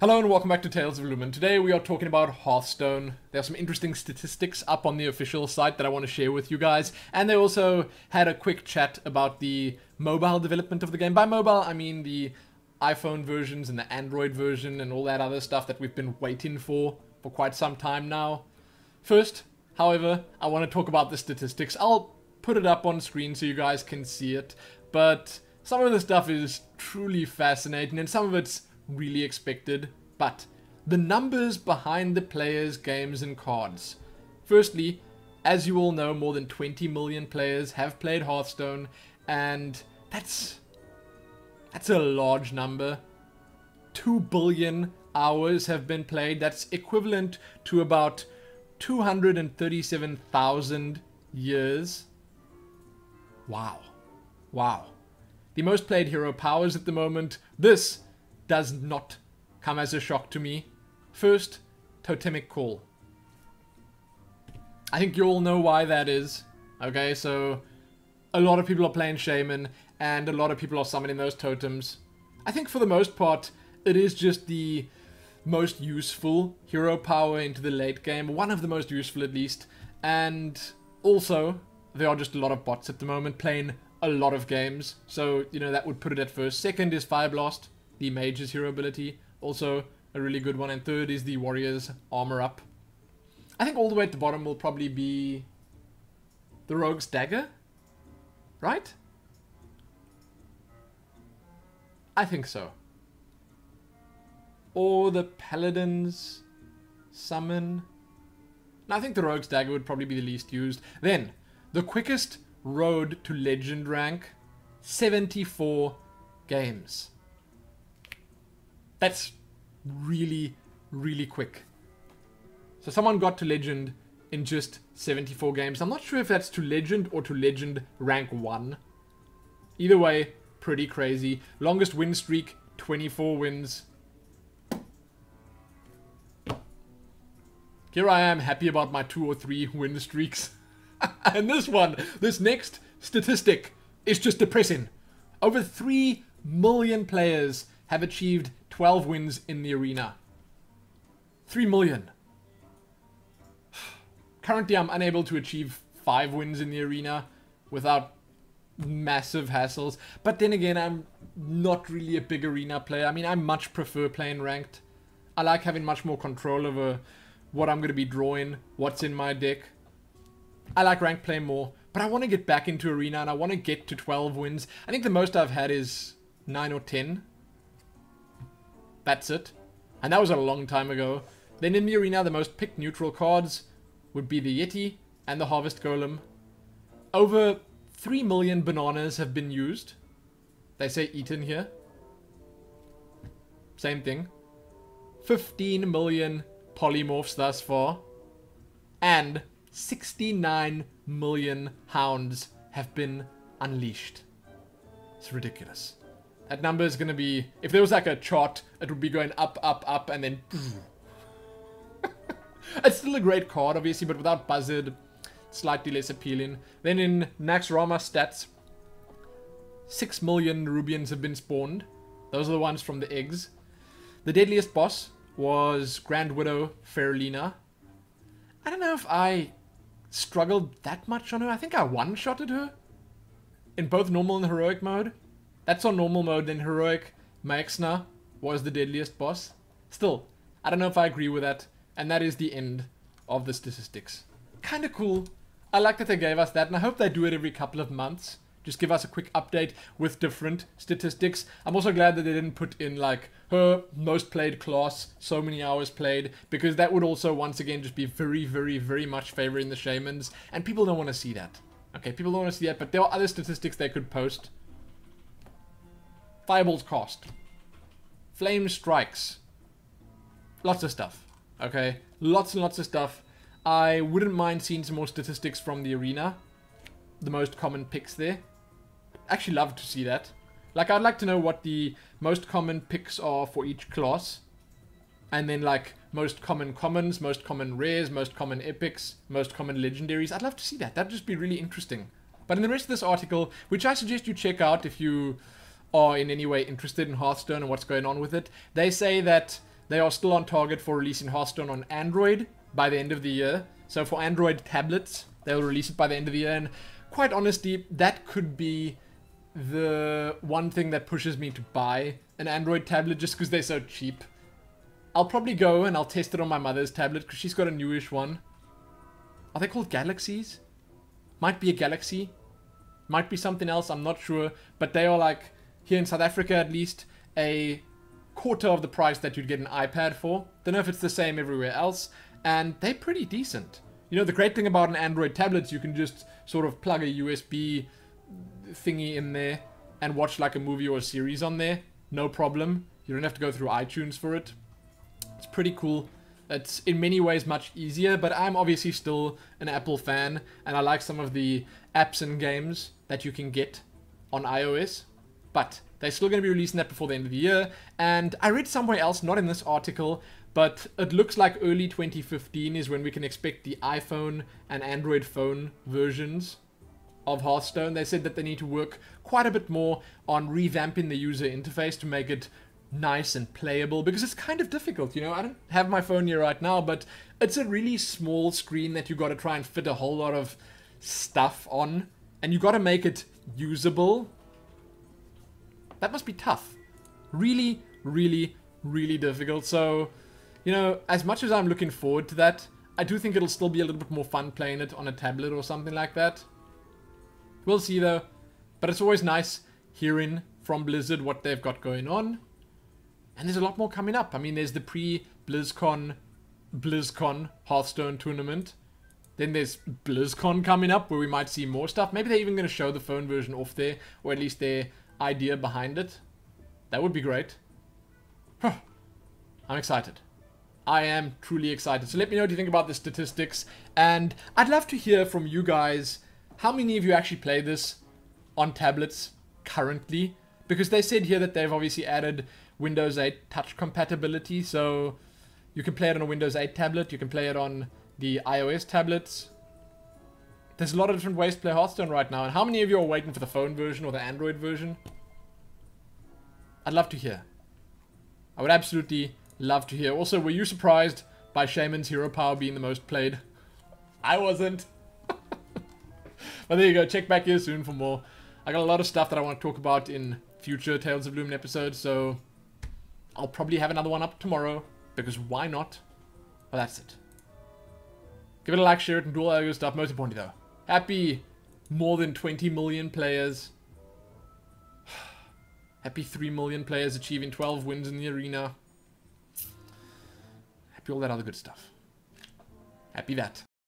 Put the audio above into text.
Hello and welcome back to Tales of Lumin. Today we are talking about Hearthstone. There are some interesting statistics up on the official site that I want to share with you guys. And they also had a quick chat about the mobile development of the game. By mobile, I mean the iPhone versions and the Android version and all that other stuff that we've been waiting for quite some time now. First, however, I want to talk about the statistics. I'll put it up on screen so you guys can see it. But some of the stuff is truly fascinating and some of it's really expected, but the numbers behind the players, games and cards. Firstly, as you all know, more than 20 million players have played Hearthstone, and that's a large number. 2 billion hours have been played. That's equivalent to about 237,000 years. Wow. The most played hero powers at the moment. This does not come as a shock to me. First, Totemic Call. I think you all know why that is. Okay, so a lot of people are playing Shaman, and a lot of people are summoning those totems. I think for the most part, it is just the most useful hero power into the late game. One of the most useful at least. And also, there are just a lot of bots at the moment playing a lot of games. So, you know, that would put it at first. Second is Fire Blast, the Mage's hero ability, also a really good one. And third is the Warrior's Armor Up. I think all the way at the bottom will probably be the Rogue's Dagger, right? I think so. Or the Paladin's Summon. No, I think the Rogue's Dagger would probably be the least used. Then, the quickest road to Legend rank, 74 games. That's really, really quick. So someone got to Legend in just 74 games. I'm not sure if that's to Legend or to Legend rank 1. Either way, pretty crazy. Longest win streak, 24 wins. Here I am, happy about my 2 or 3 win streaks. And this next statistic is just depressing. Over 3 million players have achieved 12 wins in the arena. 3 million. Currently, I'm unable to achieve 5 wins in the arena without massive hassles. But then again, I'm not really a big arena player. I mean, I much prefer playing ranked. I like having much more control over what I'm going to be drawing, what's in my deck. I like ranked play more, but I want to get back into arena and I want to get to 12 wins. I think the most I've had is 9 or 10. That's it. And that was a long time ago. Then in the arena, the most picked neutral cards would be the Yeti and the Harvest Golem. Over 3 million bananas have been used. They say eaten here. Same thing. 15 million polymorphs thus far. And 69 million hounds have been unleashed. It's ridiculous. That number is going to be, if there was like a chart, it would be going up, up, up, and then... It's still a great card, obviously, but without Buzzard, slightly less appealing. Then in Naxxramas stats, 6 million Rubians have been spawned. Those are the ones from the eggs. The deadliest boss was Grand Widow Ferelina. I don't know if I struggled that much on her. I think I one-shotted her in both normal and heroic mode. That's on normal mode. Then heroic, Maexna was the deadliest boss. Still, I don't know if I agree with that. And that is the end of the statistics. Kind of cool. I like that they gave us that, and I hope they do it every couple of months. Just give us a quick update with different statistics. I'm also glad that they didn't put in like her most played class, so many hours played, because that would also once again just be very, very, very much favoring the shamans, and people don't want to see that. Okay, people don't want to see that, but there are other statistics they could post. Fireballs cost. Flame strikes. Lots of stuff. Okay, lots and lots of stuff. I wouldn't mind seeing some more statistics from the arena. The most common picks there. Actually love to see that. Like, I'd like to know what the most common picks are for each class. And then like most common commons, most common rares, most common epics, most common legendaries. I'd love to see that. That'd just be really interesting. But in the rest of this article, which I suggest you check out if you are in any way interested in Hearthstone and what's going on with it, they say that they are still on target for releasing Hearthstone on Android by the end of the year. So for Android tablets, they'll release it by the end of the year. And quite honestly, that could be the one thing that pushes me to buy an Android tablet, just because they're so cheap. I'll probably go and I'll test it on my mother's tablet, because she's got a newish one. Are they called Galaxies? Might be a Galaxy. Might be something else, I'm not sure. But they are like, here in South Africa at least, a quarter of the price that you'd get an iPad for. Don't know if it's the same everywhere else. And they're pretty decent. You know, the great thing about an Android tablet is you can just sort of plug a USB thingy in there and watch like a movie or a series on there. No problem. You don't have to go through iTunes for it. It's pretty cool. It's in many ways much easier, but I'm obviously still an Apple fan, and I like some of the apps and games that you can get on iOS. But they're still going to be releasing that before the end of the year. And I read somewhere else, not in this article, but it looks like early 2015 is when we can expect the iPhone and Android phone versions of Hearthstone. They said that they need to work quite a bit more on revamping the user interface to make it nice and playable, because it's kind of difficult, you know. I don't have my phone here right now, but it's a really small screen that you got to try and fit a whole lot of stuff on, and you got to make it usable. That must be tough. Really, really, really difficult. So, you know, as much as I'm looking forward to that, I do think it'll still be a little bit more fun playing it on a tablet or something like that. We'll see though. But it's always nice hearing from Blizzard what they've got going on. And there's a lot more coming up. I mean, there's the pre-BlizzCon Hearthstone tournament. Then there's BlizzCon coming up, where we might see more stuff. Maybe they're even going to show the phone version off there, or at least their idea behind it. That would be great. Huh. I'm excited. I am truly excited. So let me know what you think about the statistics. And I'd love to hear from you guys, how many of you actually play this on tablets currently? Because they said here that they've obviously added Windows 8 touch compatibility, so you can play it on a Windows 8 tablet, you can play it on the iOS tablets. There's a lot of different ways to play Hearthstone right now, and how many of you are waiting for the phone version or the Android version? I'd love to hear. I would absolutely love to hear. Also, were you surprised by Shaman's Hero Power being the most played? I wasn't. But there you go, check back here soon for more. I got a lot of stuff that I want to talk about in future Tales of Lumin episodes, so I'll probably have another one up tomorrow, because why not? Well, that's it. Give it a like, share it, and do all that good stuff. Most importantly, though, happy more than 20 million players. Happy 3 million players achieving 12 wins in the arena. Happy all that other good stuff. Happy that.